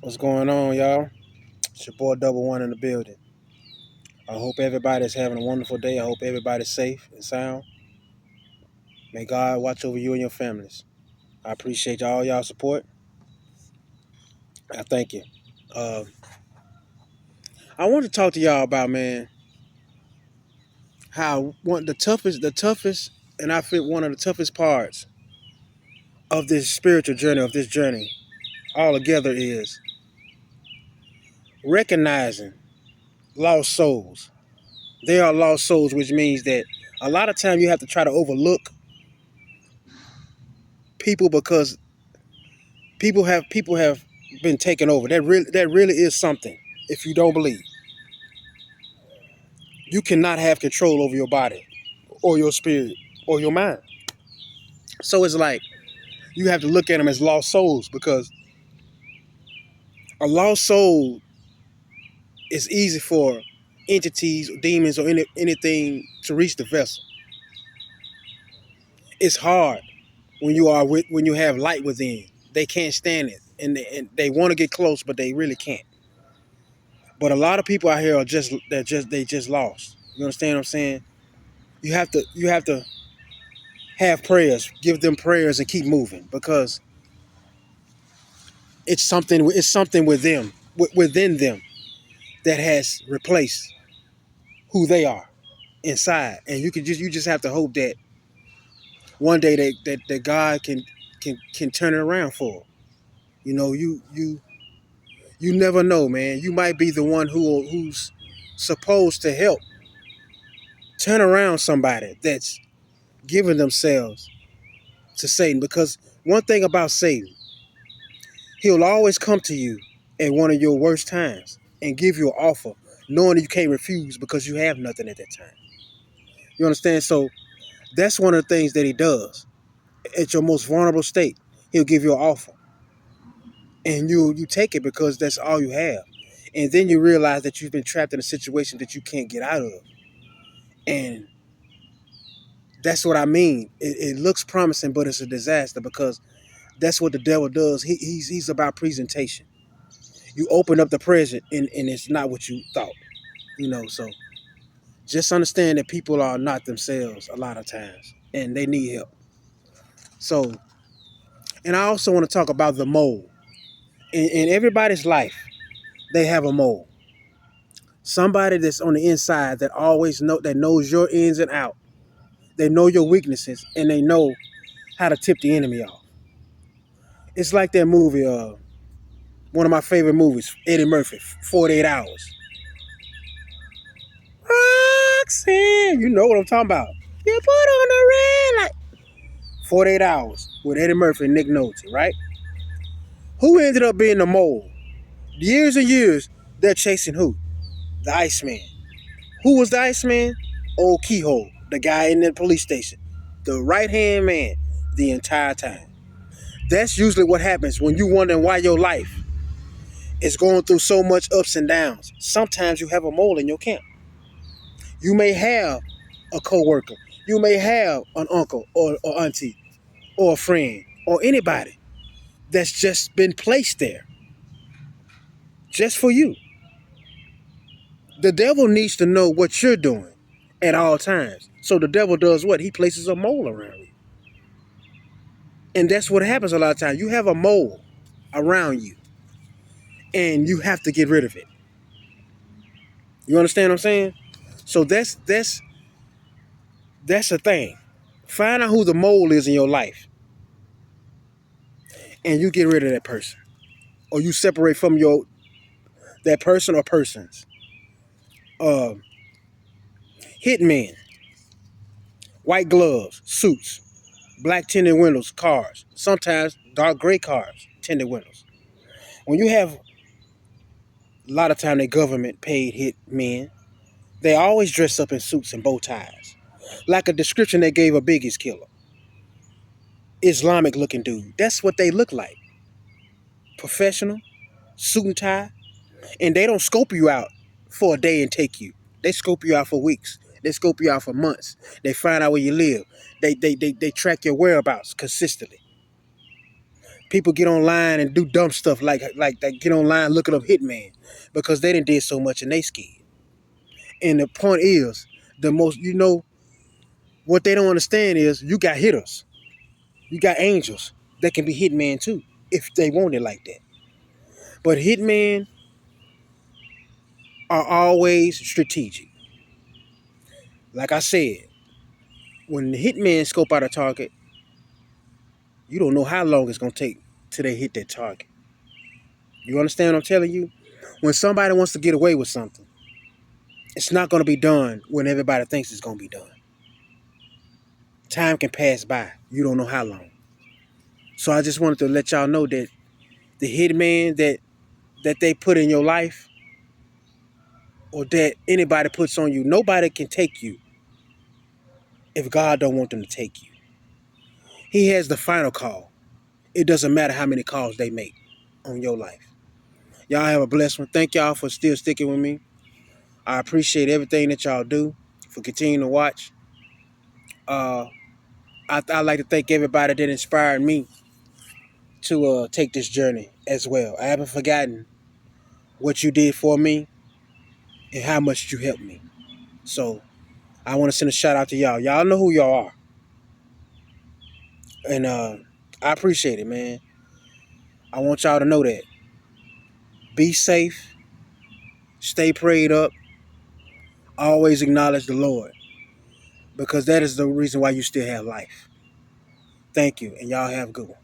What's going on, y'all? It's your boy Double One in the building. I hope everybody's having a wonderful day. I hope everybody's safe and sound. May God watch over you and your families. I appreciate all y'all support. I thank you. Uh, I want to talk to y'all about, man, how the toughest, and I feel one of the toughest parts of this spiritual journey, of this journey, all together is recognizing lost souls. They are lost souls, which means that a lot of time you have to try to overlook people because people have been taken over. That really is something. If you don't believe, you cannot have control over your body or your spirit or your mind. So it's like you have to look at them as lost souls, because a lost soul is easy for entities, demons, or anything to reach the vessel. It's hard when you have light within. They can't stand it, and they want to get close, but they really can't. But a lot of people out here are just lost. You understand what I'm saying? You have to have prayers, give them prayers, and keep moving, because it's something within them that has replaced who they are inside, and you just have to hope that one day that God can turn it around for 'em. You never know, man. You might be the one who's supposed to help turn around somebody that's giving themselves to Satan, because one thing about Satan, he'll always come to you at one of your worst times and give you an offer, knowing that you can't refuse because you have nothing at that time. You understand? So that's one of the things that he does. At your most vulnerable state, he'll give you an offer, and you take it because that's all you have. And then you realize that you've been trapped in a situation that you can't get out of. And that's what I mean. It looks promising, but it's a disaster, because that's what the devil does. He's about presentation. You open up the present, and it's not what you thought. So just understand that people are not themselves a lot of times, and they need help. So, and I also want to talk about the mole. In everybody's life, they have a mole. Somebody that's on the inside that knows your ins and out. They know your weaknesses, and they know how to tip the enemy off. It's like that movie, one of my favorite movies, Eddie Murphy, 48 Hours. Roxanne, you know what I'm talking about. You put on the red light. 48 Hours with Eddie Murphy and Nick Nolte, right? Who ended up being the mole? Years and years, they're chasing who? The Iceman. Who was the Iceman? Old Keyhole, the guy in the police station. The right-hand man the entire time. That's usually what happens when you wondering why your life is going through so much ups and downs. Sometimes you have a mole in your camp. You may have a coworker. You may have an uncle or auntie or a friend or anybody that's just been placed there just for you. The devil needs to know what you're doing at all times. So the devil does what? He places a mole around you. And that's what happens a lot of times. You have a mole around you, and you have to get rid of it. You understand what I'm saying? So that's the thing. Find out who the mole is in your life, and you get rid of that person, or you separate from that person or persons. Uh, Hitman, white gloves, suits, black tinted windows, cars. Sometimes dark gray cars, tinted windows. When you have a lot of time, the government paid hitmen, they always dress up in suits and bow ties, like a description they gave a Biggie's killer. Islamic looking dude. That's what they look like. Professional, suit and tie, and they don't scope you out for a day and take you. They scope you out for weeks. They scope you out for months. They find out where you live. They track your whereabouts consistently. People get online and do dumb stuff like they get online looking up Hitman because they didn't did so much and they scared. And the point is, the most what they don't understand is you got hitters, you got angels that can be Hitman too if they want it like that. But Hitman are always strategic. Like I said, when the Hitman scope out a target, you don't know how long it's gonna take till they hit that target. You understand what I'm telling you? When somebody wants to get away with something, it's not gonna be done when everybody thinks it's gonna be done. Time can pass by. You don't know how long. So I just wanted to let y'all know that the hitman that they put in your life or that anybody puts on you, nobody can take you if God don't want them to take you. He has the final call. It doesn't matter how many calls they make on your life. Y'all have a blessed one. Thank y'all for still sticking with me. I appreciate everything that y'all do for continuing to watch. Uh, I like to thank everybody that inspired me to take this journey as well. I haven't forgotten what you did for me and how much you helped me. So I want to send a shout out to y'all. Y'all know who y'all are. And I appreciate it, man. I want y'all to know that. Be safe. Stay prayed up. Always acknowledge the Lord. Because that is the reason why you still have life. Thank you. And y'all have a good one.